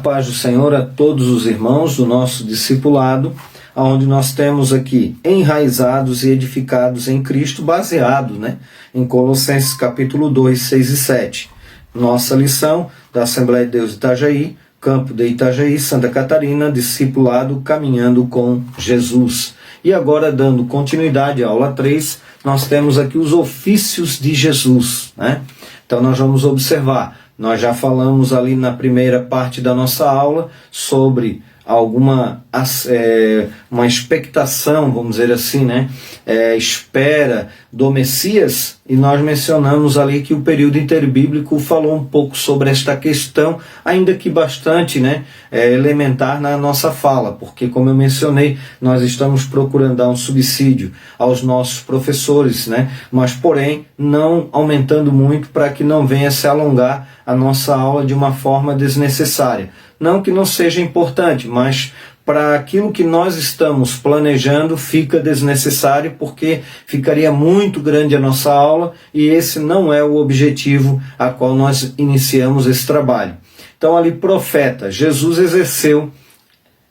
paz do Senhor a todos os irmãos do nosso discipulado, onde nós temos aqui enraizados e edificados em Cristo, baseado em Colossenses capítulo 2, 6 e 7. Nossa lição da Assembleia de Deus de Itajaí, Campo de Itajaí, Santa Catarina, discipulado caminhando com Jesus. E agora, dando continuidade à aula 3, nós temos aqui os ofícios de Jesus. Então nós vamos observar. Nós já falamos ali na primeira parte da nossa aula sobre alguma uma expectação, vamos dizer assim, espera do Messias, e nós mencionamos ali que o período interbíblico falou um pouco sobre esta questão, ainda que bastante elementar na nossa fala, porque, como eu mencionei, nós estamos procurando dar um subsídio aos nossos professores, mas porém não aumentando muito para que não venha se alongar a nossa aula de uma forma desnecessária. Não que não seja importante, mas para aquilo que nós estamos planejando fica desnecessário, porque ficaria muito grande a nossa aula e esse não é o objetivo a qual nós iniciamos esse trabalho. Então ali, profeta, Jesus exerceu,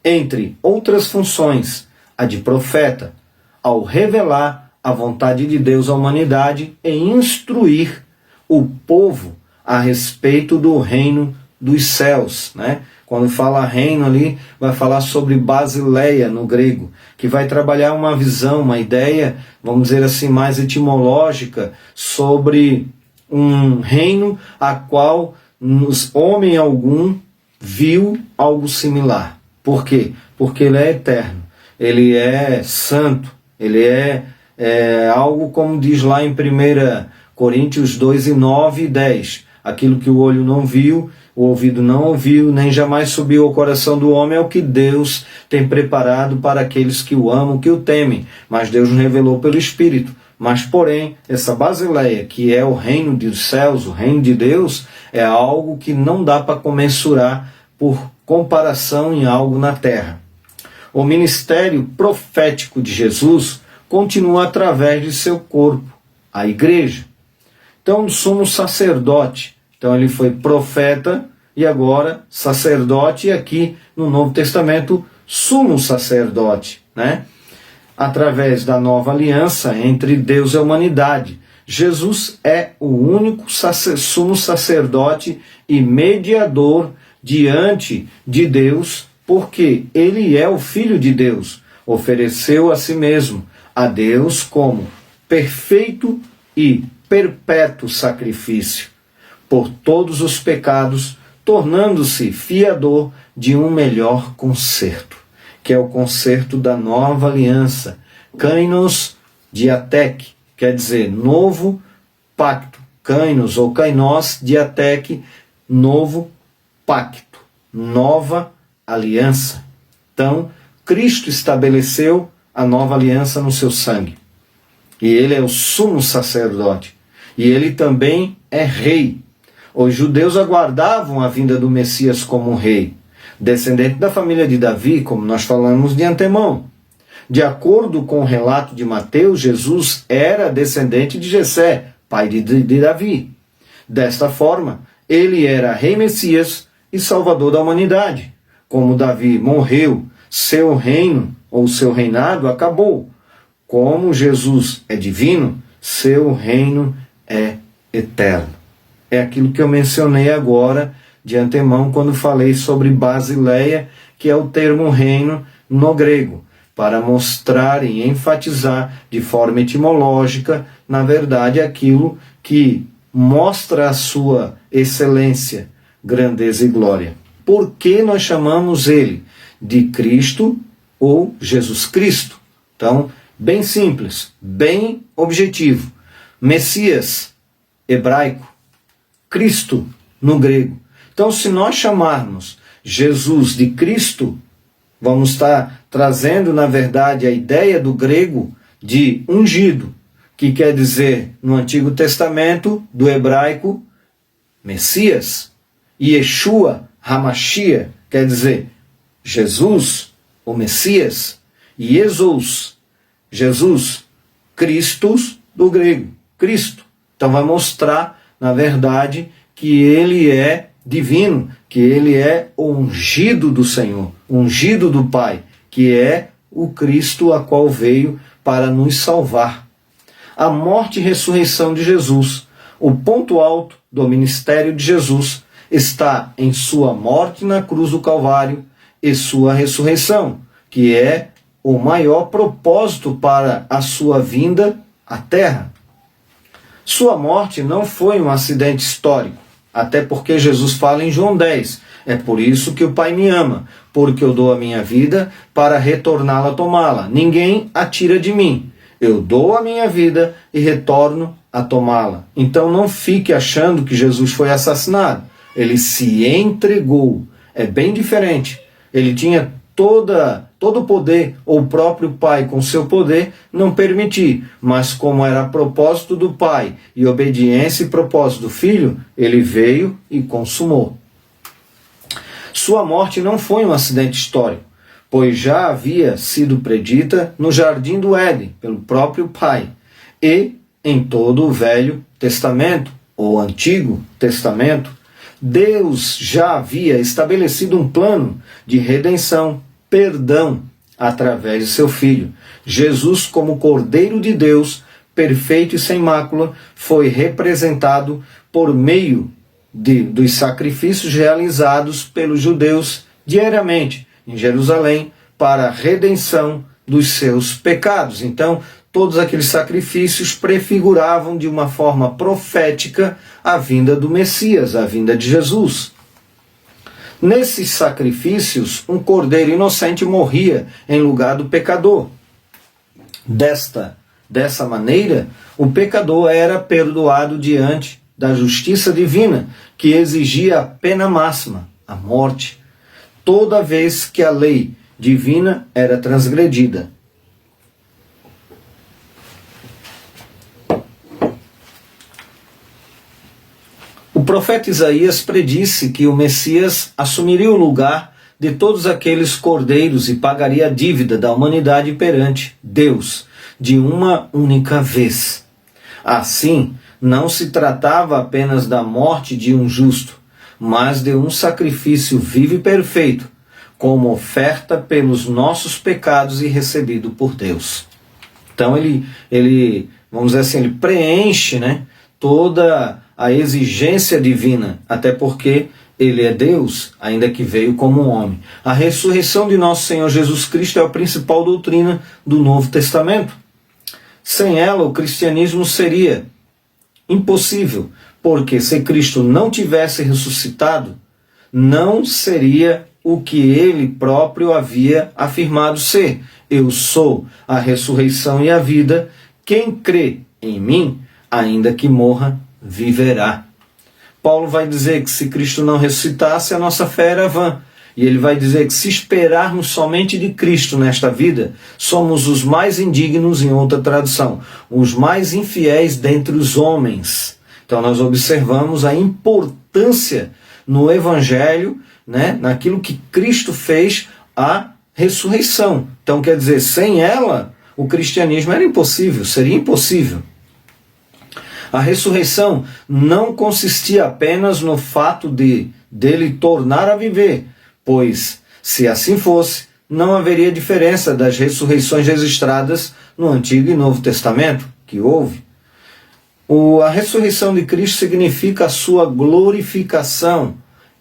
entre outras funções, a de profeta, ao revelar a vontade de Deus à humanidade e instruir o povo a respeito do reino dos céus, Quando fala reino ali, vai falar sobre basileia no grego, que vai trabalhar uma visão, uma ideia, vamos dizer assim, mais etimológica, sobre um reino a qual homem algum viu algo similar. Por quê? Porque ele é eterno, ele é santo, ele é algo como diz lá em 1 Coríntios 2, 9 e 10, aquilo que o olho não viu, o ouvido não ouviu, nem jamais subiu ao coração do homem, é o que Deus tem preparado para aqueles que o amam, que o temem. Mas Deus nos revelou pelo Espírito. Mas, porém, essa basileia, que é o reino dos céus, o reino de Deus, é algo que não dá para comensurar por comparação em algo na terra. O ministério profético de Jesus continua através de seu corpo, a igreja. Então, somos sacerdote. Então ele foi profeta e agora sacerdote, e aqui no Novo Testamento, sumo sacerdote, Através da nova aliança entre Deus e a humanidade. Jesus é o único sumo sacerdote e mediador diante de Deus, porque ele é o Filho de Deus. Ofereceu a si mesmo a Deus como perfeito e perpétuo sacrifício por todos os pecados, tornando-se fiador de um melhor concerto, que é o concerto da nova aliança, kainos diatek, quer dizer, novo pacto, kainos ou kainos diatek, novo pacto, nova aliança. Então, Cristo estabeleceu a nova aliança no seu sangue, e ele é o sumo sacerdote, e ele também é rei. Os judeus aguardavam a vinda do Messias como um rei, descendente da família de Davi, como nós falamos de antemão. De acordo com o relato de Mateus, Jesus era descendente de Jessé, pai de Davi. Desta forma, ele era rei Messias e salvador da humanidade. Como Davi morreu, seu reino ou seu reinado acabou. Como Jesus é divino, seu reino é eterno. É aquilo que eu mencionei agora de antemão quando falei sobre basileia, que é o termo reino no grego, para mostrar e enfatizar de forma etimológica, na verdade, aquilo que mostra a sua excelência, grandeza e glória. Por que nós chamamos ele de Cristo ou Jesus Cristo? Então, bem simples, bem objetivo. Messias, hebraico, Cristo no grego. Então, se nós chamarmos Jesus de Cristo, vamos estar trazendo, na verdade, a ideia do grego de ungido, que quer dizer, no Antigo Testamento, do hebraico, Messias. E Yeshua, Hamashia, quer dizer, Jesus, o Messias. E Jesus, Christus, do grego, Cristo. Então vai mostrar, na verdade, que ele é divino, que ele é o ungido do Senhor, ungido do Pai, que é o Cristo a qual veio para nos salvar. A morte e ressurreição de Jesus, o ponto alto do ministério de Jesus, está em sua morte na cruz do Calvário e sua ressurreição, que é o maior propósito para a sua vinda à Terra. Sua morte não foi um acidente histórico, até porque Jesus fala em João 10, é por isso que o Pai me ama, porque eu dou a minha vida para retorná-la a tomá-la. Ninguém a tira de mim. Eu dou a minha vida e retorno a tomá-la. Então não fique achando que Jesus foi assassinado. Ele se entregou. É bem diferente. Ele tinha todo o poder, ou o próprio Pai com seu poder, não permitir. Mas como era propósito do Pai e obediência e propósito do Filho, ele veio e consumou. Sua morte não foi um acidente histórico, pois já havia sido predita no Jardim do Éden, pelo próprio Pai, e em todo o Velho Testamento, ou Antigo Testamento, Deus já havia estabelecido um plano de redenção, perdão, através de seu Filho. Jesus, como Cordeiro de Deus, perfeito e sem mácula, foi representado por meio dos sacrifícios realizados pelos judeus diariamente em Jerusalém para a redenção dos seus pecados. Então, todos aqueles sacrifícios prefiguravam de uma forma profética a vinda do Messias, a vinda de Jesus. Nesses sacrifícios, um cordeiro inocente morria em lugar do pecador. Dessa maneira, o pecador era perdoado diante da justiça divina, que exigia a pena máxima, a morte, toda vez que a lei divina era transgredida. O profeta Isaías predisse que o Messias assumiria o lugar de todos aqueles cordeiros e pagaria a dívida da humanidade perante Deus, de uma única vez. Assim, não se tratava apenas da morte de um justo, mas de um sacrifício vivo e perfeito, como oferta pelos nossos pecados e recebido por Deus. Então ele vamos dizer assim, ele preenche, toda a exigência divina, até porque ele é Deus, ainda que veio como um homem. A ressurreição de nosso Senhor Jesus Cristo é a principal doutrina do Novo Testamento. Sem ela, o cristianismo seria impossível, porque se Cristo não tivesse ressuscitado, não seria o que ele próprio havia afirmado ser. Eu sou a ressurreição e a vida. Quem crê em mim, ainda que morra, viverá. Paulo vai dizer que se Cristo não ressuscitasse, a nossa fé era vã. E ele vai dizer que se esperarmos somente de Cristo nesta vida, somos os mais indignos, em outra tradução, os mais infiéis dentre os homens. Então nós observamos a importância no Evangelho, naquilo que Cristo fez, a ressurreição. Então quer dizer, sem ela, o cristianismo era impossível, seria impossível. A ressurreição não consistia apenas no fato dele tornar a viver, pois, se assim fosse, não haveria diferença das ressurreições registradas no Antigo e Novo Testamento, que houve. A ressurreição de Cristo significa a sua glorificação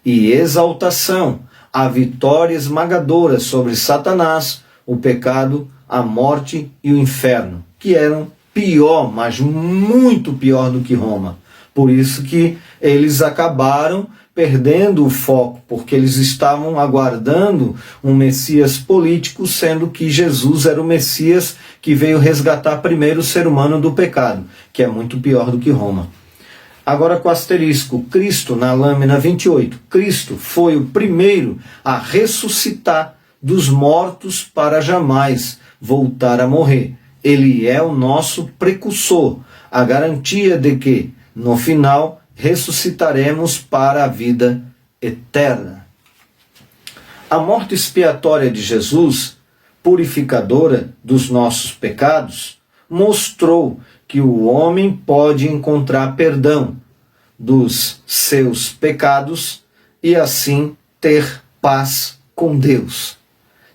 e exaltação, a vitória esmagadora sobre Satanás, o pecado, a morte e o inferno, que eram pior, mas muito pior do que Roma. Por isso que eles acabaram perdendo o foco, porque eles estavam aguardando um Messias político, sendo que Jesus era o Messias que veio resgatar primeiro o ser humano do pecado, que é muito pior do que Roma. Agora com asterisco, Cristo, na lâmina 28, Cristo foi o primeiro a ressuscitar dos mortos para jamais voltar a morrer. Ele é o nosso precursor, a garantia de que, no final, ressuscitaremos para a vida eterna. A morte expiatória de Jesus, purificadora dos nossos pecados, mostrou que o homem pode encontrar perdão dos seus pecados e assim ter paz com Deus.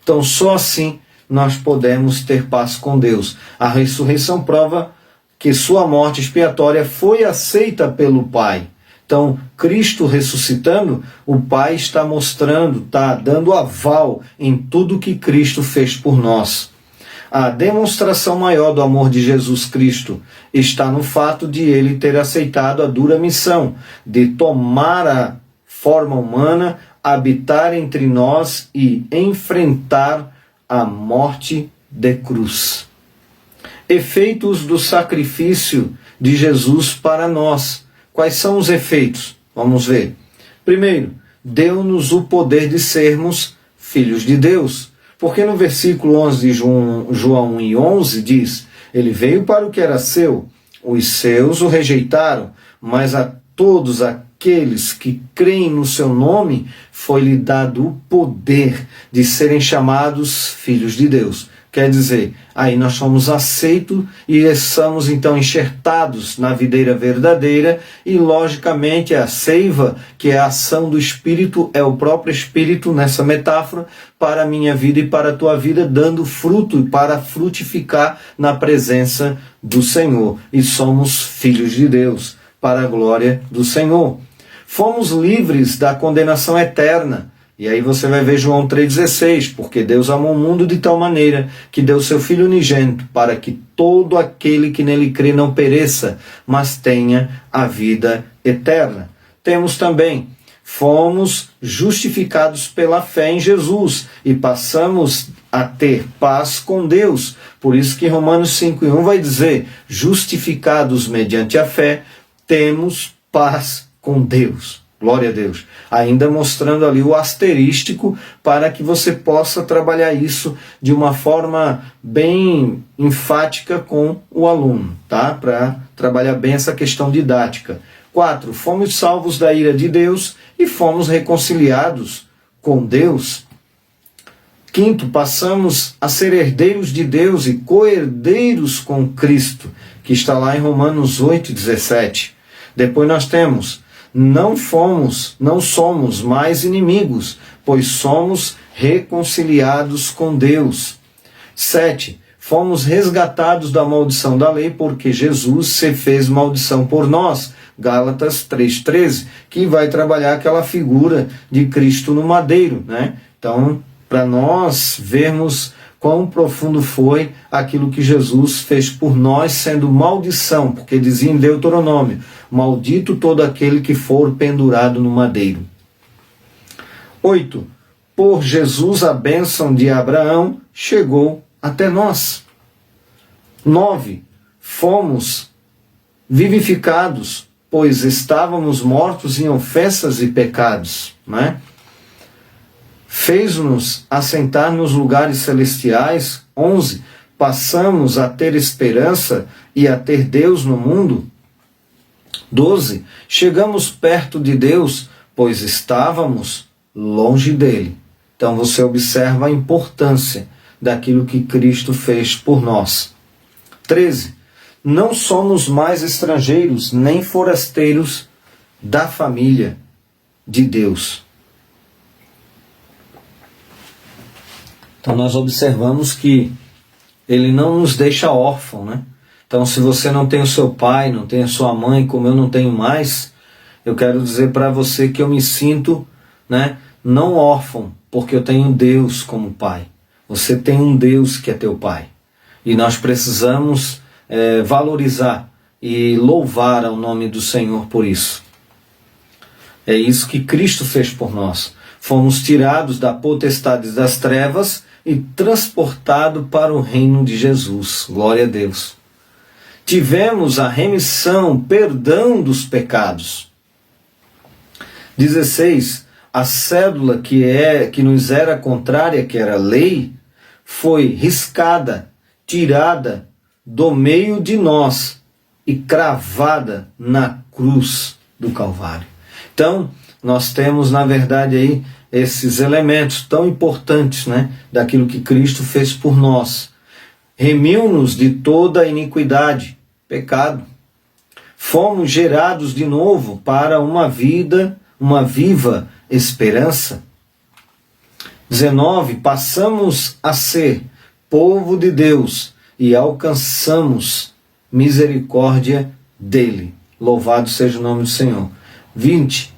Então, só assim nós podemos ter paz com Deus. A ressurreição prova que sua morte expiatória foi aceita pelo Pai. Então, Cristo ressuscitando, o Pai está mostrando, está dando aval em tudo que Cristo fez por nós. A demonstração maior do amor de Jesus Cristo está no fato de ele ter aceitado a dura missão de tomar a forma humana, habitar entre nós e enfrentar a morte de cruz. Efeitos do sacrifício de Jesus para nós. Quais são os efeitos? Vamos ver. Primeiro, deu-nos o poder de sermos filhos de Deus. Porque no versículo 11 de João 1:11 diz: ele veio para o que era seu, os seus o rejeitaram, mas a todos aqueles que creem no seu nome foi-lhe dado o poder de serem chamados filhos de Deus. Quer dizer, aí nós somos aceitos e somos então enxertados na videira verdadeira e, logicamente, a seiva, que é a ação do Espírito, é o próprio Espírito, nessa metáfora, para a minha vida e para a tua vida, dando fruto e para frutificar na presença do Senhor. E somos filhos de Deus, para a glória do Senhor. Fomos livres da condenação eterna. E aí você vai ver João 3,16, porque Deus amou o mundo de tal maneira que deu seu Filho unigênito, para que todo aquele que nele crê não pereça, mas tenha a vida eterna. Temos também, fomos justificados pela fé em Jesus e passamos a ter paz com Deus. Por isso que Romanos 5:1 vai dizer, justificados mediante a fé, temos paz com Deus. Glória a Deus. Ainda mostrando ali o asterístico para que você possa trabalhar isso de uma forma bem enfática com o aluno, tá? Para trabalhar bem essa questão didática. 4. Fomos salvos da ira de Deus e fomos reconciliados com Deus. 5. Passamos a ser herdeiros de Deus e co-herdeiros com Cristo, que está lá em Romanos 8:17. Depois nós temos: não somos mais inimigos, pois somos reconciliados com Deus. 7. Fomos resgatados da maldição da lei, porque Jesus se fez maldição por nós. Gálatas 3:13, que vai trabalhar aquela figura de Cristo no madeiro, né? Então, para nós vermos quão profundo foi aquilo que Jesus fez por nós, sendo maldição, porque dizia em Deuteronômio: maldito todo aquele que for pendurado no madeiro. 8. Por Jesus a bênção de Abraão chegou até nós. 9. Fomos vivificados, pois estávamos mortos em ofensas e pecados, né? Fez-nos assentar nos lugares celestiais. 11. Passamos a ter esperança e a ter Deus no mundo. 12. Chegamos perto de Deus, pois estávamos longe dele. Então você observa a importância daquilo que Cristo fez por nós. 13. Não somos mais estrangeiros nem forasteiros da família de Deus. Então nós observamos que ele não nos deixa órfão, né? Então se você não tem o seu pai, não tem a sua mãe, como eu não tenho mais, eu quero dizer para você que eu me sinto, né, não órfão, porque eu tenho Deus como pai. Você tem um Deus que é teu pai. E nós precisamos valorizar e louvar ao nome do Senhor por isso. É isso que Cristo fez por nós. Fomos tirados da potestade das trevas e transportados para o reino de Jesus. Glória a Deus. Tivemos a remissão, perdão dos pecados. 16. A cédula que nos era contrária, que era a lei, foi riscada, tirada do meio de nós e cravada na cruz do Calvário. Então, nós temos, na verdade, aí esses elementos tão importantes, né, daquilo que Cristo fez por nós. Remiu-nos de toda a iniquidade, pecado. Fomos gerados de novo para uma viva esperança. 19. Passamos a ser povo de Deus e alcançamos misericórdia dele. Louvado seja o nome do Senhor. 20.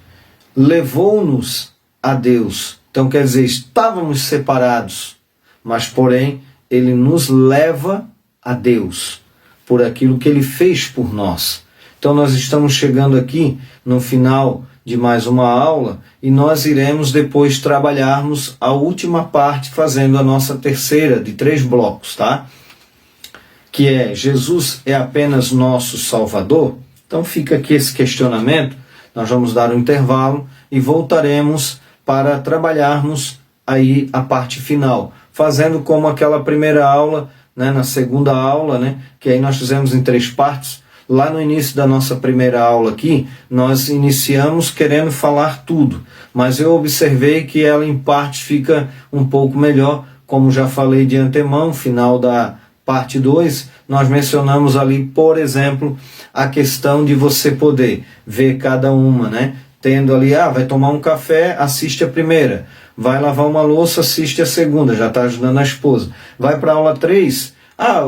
Levou-nos a Deus. Então quer dizer, estávamos separados, mas porém ele nos leva a Deus por aquilo que ele fez por nós. Então nós estamos chegando aqui no final de mais uma aula e nós iremos depois trabalharmos a última parte, fazendo a nossa terceira de 3 blocos, tá? Que é: Jesus é apenas nosso Salvador? Então fica aqui esse questionamento, nós vamos dar um intervalo e voltaremos para trabalharmos aí a parte final, fazendo como aquela primeira aula, né, na segunda aula, né, que aí nós fizemos em 3 partes. Lá no início da nossa primeira aula aqui, nós iniciamos querendo falar tudo, mas eu observei que ela em parte fica um pouco melhor, como já falei de antemão, final da parte 2, nós mencionamos ali, por exemplo, a questão de você poder ver cada uma, né? Tendo ali, vai tomar um café, assiste a primeira, vai lavar uma louça, assiste a segunda, já está ajudando a esposa. Vai para a aula 3,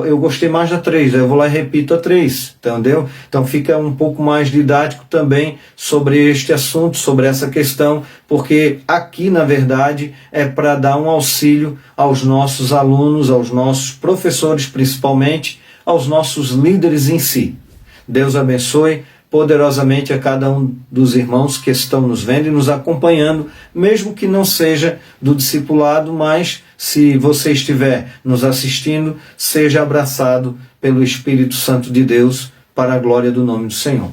eu gostei mais da 3, eu vou lá e repito a 3, entendeu? Então fica um pouco mais didático também sobre este assunto, sobre essa questão, porque aqui, na verdade, é para dar um auxílio aos nossos alunos, aos nossos professores principalmente, aos nossos líderes em si. Deus abençoe poderosamente a cada um dos irmãos que estão nos vendo e nos acompanhando, mesmo que não seja do discipulado, mas se você estiver nos assistindo, seja abraçado pelo Espírito Santo de Deus para a glória do nome do Senhor.